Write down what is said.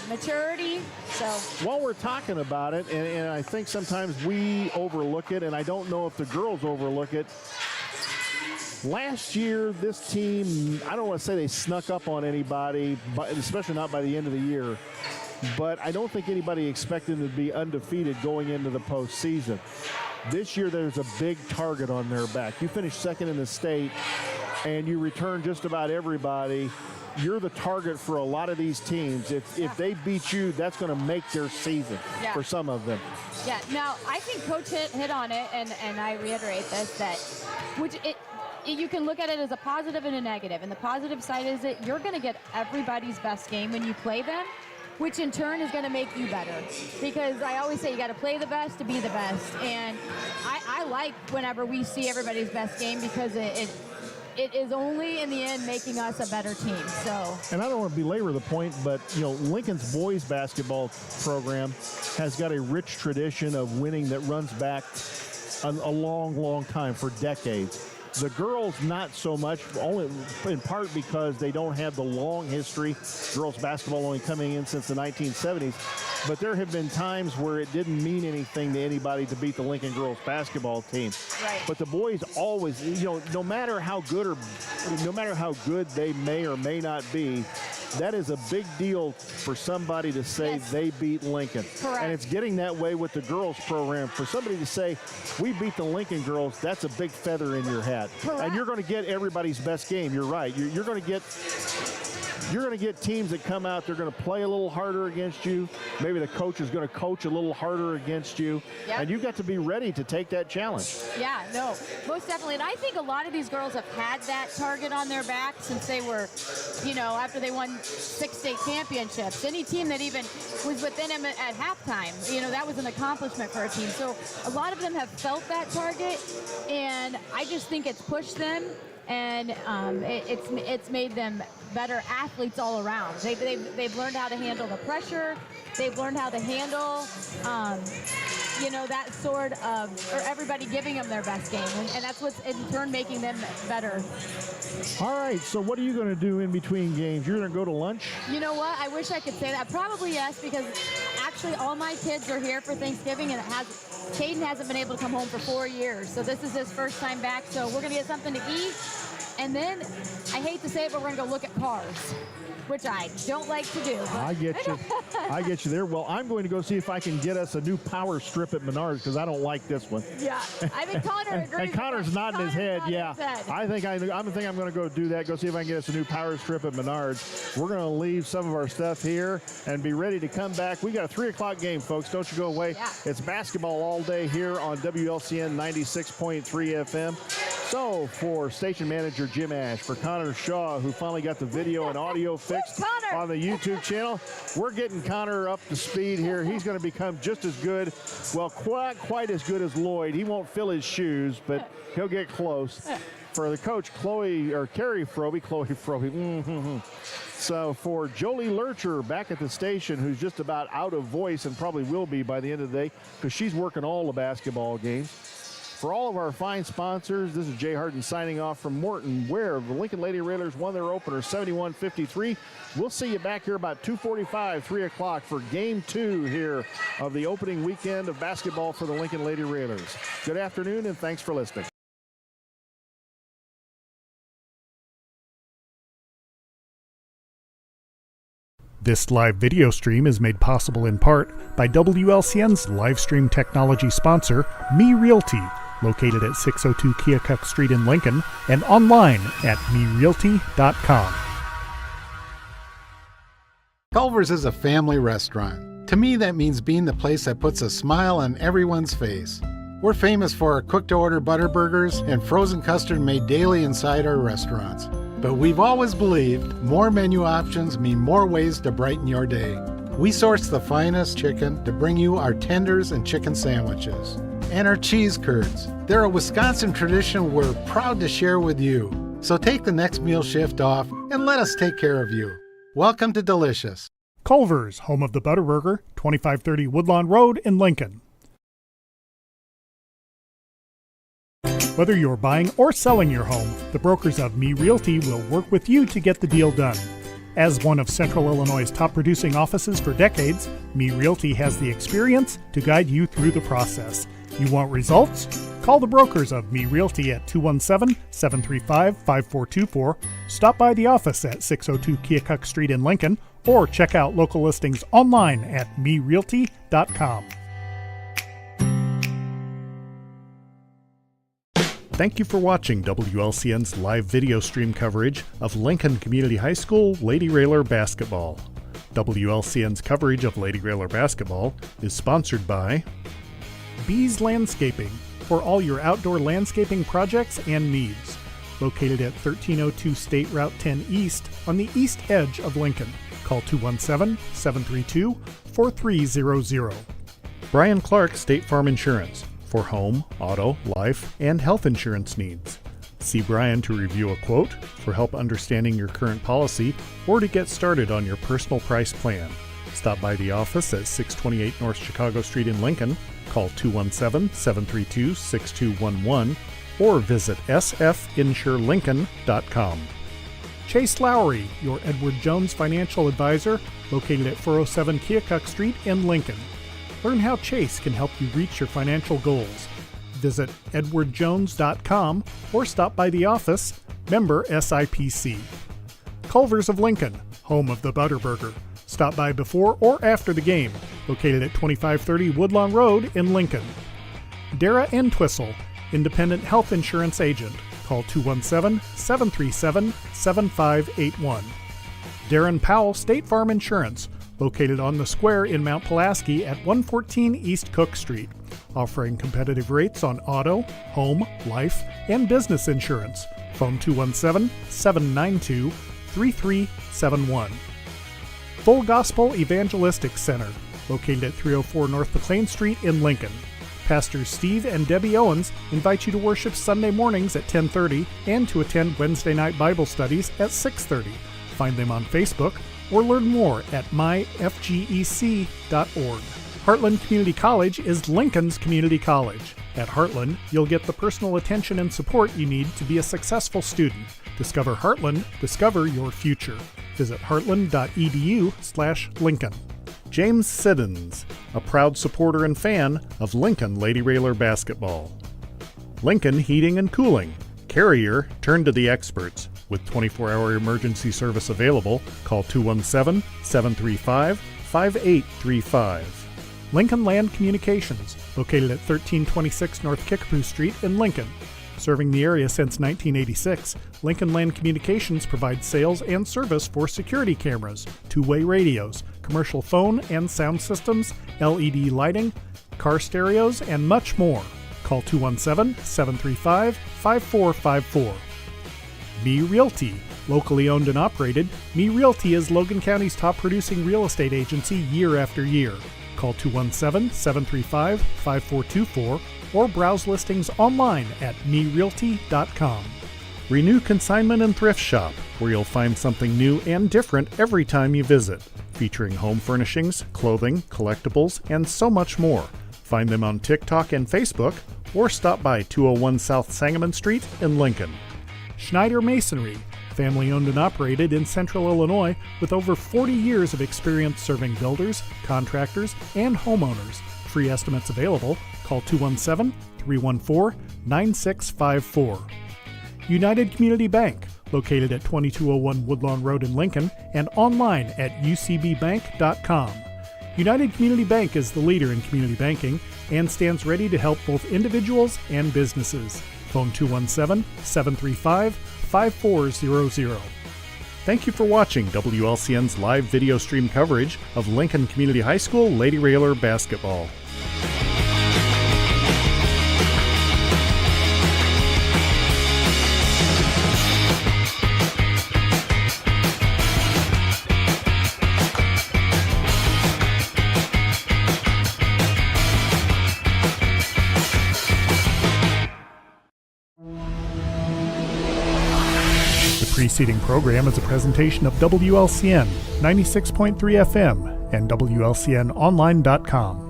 maturity. So while we're talking about it, and I think sometimes we overlook it, and I don't know if the girls overlook it. Last year, this team, I don't want to say they snuck up on anybody, but especially not by the end of the year, but I don't think anybody expected them to be undefeated going into the postseason. This year, there's a big target on their back. You finish second in the state, and you return just about everybody. You're the target for a lot of these teams. If they beat you, that's going to make their season for some of them. Yeah, now I think Coach hit on it, and I reiterate this, that you can look at it as a positive and a negative. And the positive side is that you're going to get everybody's best game when you play them, which in turn is going to make you better. Because I always say you got to play the best to be the best. And I like whenever we see everybody's best game, because it is only in the end making us a better team. So, and I don't want to belabor the point, but Lincoln's boys basketball program has got a rich tradition of winning that runs back a long time, for decades. The girls, not so much, only in part because they don't have the long history. Girls basketball only coming in since the 1970s. But there have been times where it didn't mean anything to anybody to beat the Lincoln girls basketball team. Right. But the boys always, no matter how good they may or may not be, that is a big deal for somebody to say they beat Lincoln. Correct. And it's getting that way with the girls program. For somebody to say, we beat the Lincoln girls, that's a big feather in your hat. Correct. And you're going to get everybody's best game. You're right. You're going to get teams that come out, they're going to play a little harder against you. Maybe the coach is going to coach a little harder against you. Yep. And you've got to be ready to take that challenge. Yeah, no, most definitely. And I think a lot of these girls have had that target on their back since they were, after they won 6 state championships. Any team that even was within them at halftime, that was an accomplishment for a team. So a lot of them have felt that target, and I just think it's pushed them, and it's made them better athletes all around. They've learned how to handle the pressure. They've learned how to handle, that sort of, or everybody giving them their best game. And that's what's in turn making them better. All right, so what are you going to do in between games? You're going to go to lunch? You know what? I wish I could say that. Probably yes, because actually all my kids are here for Thanksgiving, and Caden hasn't been able to come home for 4 years. So this is his first time back. So we're going to get something to eat. And then, I hate to say it, but we're going to go look at cars, which I don't like to do. I get you. I get you there. Well, I'm going to go see if I can get us a new power strip at Menards, because I don't like this one. Yeah, I think Connor agrees. And Connor's nodding his head. Yeah, I think I'm going to go do that. Go see if I can get us a new power strip at Menards. We're going to leave some of our stuff here and be ready to come back. We got a 3 o'clock game, folks. Don't you go away. Yeah. It's basketball all day here on WLCN 96.3 FM. So for station manager Jim Ash, for Connor Shaw, who finally got the video and audio fixed on the YouTube channel, we're getting Connor up to speed here. He's going to become just as good, well, quite as good as Lloyd. He won't fill his shoes, but he'll get close. For the coach, Carrie Frobe. So for Jolie Lurcher back at the station, who's just about out of voice and probably will be by the end of the day, because she's working all the basketball games. For all of our fine sponsors, this is Jay Harden signing off from Morton, where the Lincoln Lady Railers won their opener 71-53. We'll see you back here about 2:45, 3 o'clock for Game 2 here of the opening weekend of basketball for the Lincoln Lady Railers. Good afternoon, and thanks for listening. This live video stream is made possible in part by WLCN's live stream technology sponsor, Me Realty, located at 602 Keokuk Street in Lincoln, and online at merealty.com. Culver's is a family restaurant. To me, that means being the place that puts a smile on everyone's face. We're famous for our cooked-to-order butter burgers and frozen custard made daily inside our restaurants. But we've always believed more menu options mean more ways to brighten your day. We source the finest chicken to bring you our tenders and chicken sandwiches. And our cheese curds. They're a Wisconsin tradition we're proud to share with you. So take the next meal shift off and let us take care of you. Welcome to Delicious. Culver's, home of the Butterburger, 2530 Woodlawn Road in Lincoln. Whether you're buying or selling your home, the brokers of Me Realty will work with you to get the deal done. As one of Central Illinois' top producing offices for decades, Me Realty has the experience to guide you through the process. You want results? Call the brokers of Me Realty at 217-735-5424, stop by the office at 602 Keokuk Street in Lincoln, or check out local listings online at merealty.com. Thank you for watching WLCN's live video stream coverage of Lincoln Community High School Lady Railer basketball. WLCN's coverage of Lady Railer basketball is sponsored by Bees Landscaping, for all your outdoor landscaping projects and needs. Located at 1302 State Route 10 East on the east edge of Lincoln. Call 217-732-4300. Brian Clark State Farm Insurance, for home, auto, life, and health insurance needs. See Brian to review a quote, for help understanding your current policy, or to get started on your personal price plan. Stop by the office at 628 North Chicago Street in Lincoln. Call 217-732-6211 or visit sfinsurelincoln.com. Chase Lowry, your Edward Jones financial advisor, located at 407 Keokuk Street in Lincoln. Learn how Chase can help you reach your financial goals. Visit edwardjones.com or stop by the office, member SIPC. Culver's of Lincoln, home of the Butterburger. Stop by before or after the game, located at 2530 Woodlawn Road in Lincoln. Dara Entwistle, independent health insurance agent. Call 217-737-7581. Darren Powell State Farm Insurance, located on the square in Mount Pulaski at 114 East Cook Street, offering competitive rates on auto, home, life, and business insurance. Phone 217-792-3371. Full Gospel Evangelistic Center, located at 304 North McLean Street in Lincoln. Pastors Steve and Debbie Owens invite you to worship Sunday mornings at 10:30 and to attend Wednesday night Bible studies at 6:30. Find them on Facebook or learn more at myfgec.org. Heartland Community College is Lincoln's community college. At Heartland, you'll get the personal attention and support you need to be a successful student. Discover Heartland, discover your future. Visit heartland.edu/Lincoln. James Siddons, a proud supporter and fan of Lincoln Lady Railer basketball. Lincoln Heating and Cooling. Carrier, turn to the experts. With 24-hour emergency service available, call 217-735-5835. Lincoln Land Communications, located at 1326 North Kickapoo Street in Lincoln. Serving the area since 1986, Lincoln Land Communications provides sales and service for security cameras, two-way radios, commercial phone and sound systems, LED lighting, car stereos, and much more. Call 217-735-5454. Me Realty. Locally owned and operated, Me Realty is Logan County's top producing real estate agency year after year. Call 217-735-5424 or browse listings online at merealty.com. Renew Consignment and Thrift Shop, where you'll find something new and different every time you visit, featuring home furnishings, clothing, collectibles, and so much more. Find them on TikTok and Facebook or stop by 201 South Sangamon Street in Lincoln. Schneider Masonry, family owned and operated in Central Illinois with over 40 years of experience serving builders, contractors, and homeowners. Free estimates available. Call 217-314-9654. United Community Bank, located at 2201 Woodlawn Road in Lincoln and online at ucbbank.com. United Community Bank is the leader in community banking and stands ready to help both individuals and businesses. Phone 217-735-5400. Thank you for watching WLCN's live video stream coverage of Lincoln Community High School Lady Railer basketball. The preceding program is a presentation of WLCN 96.3 FM and WLCNonline.com.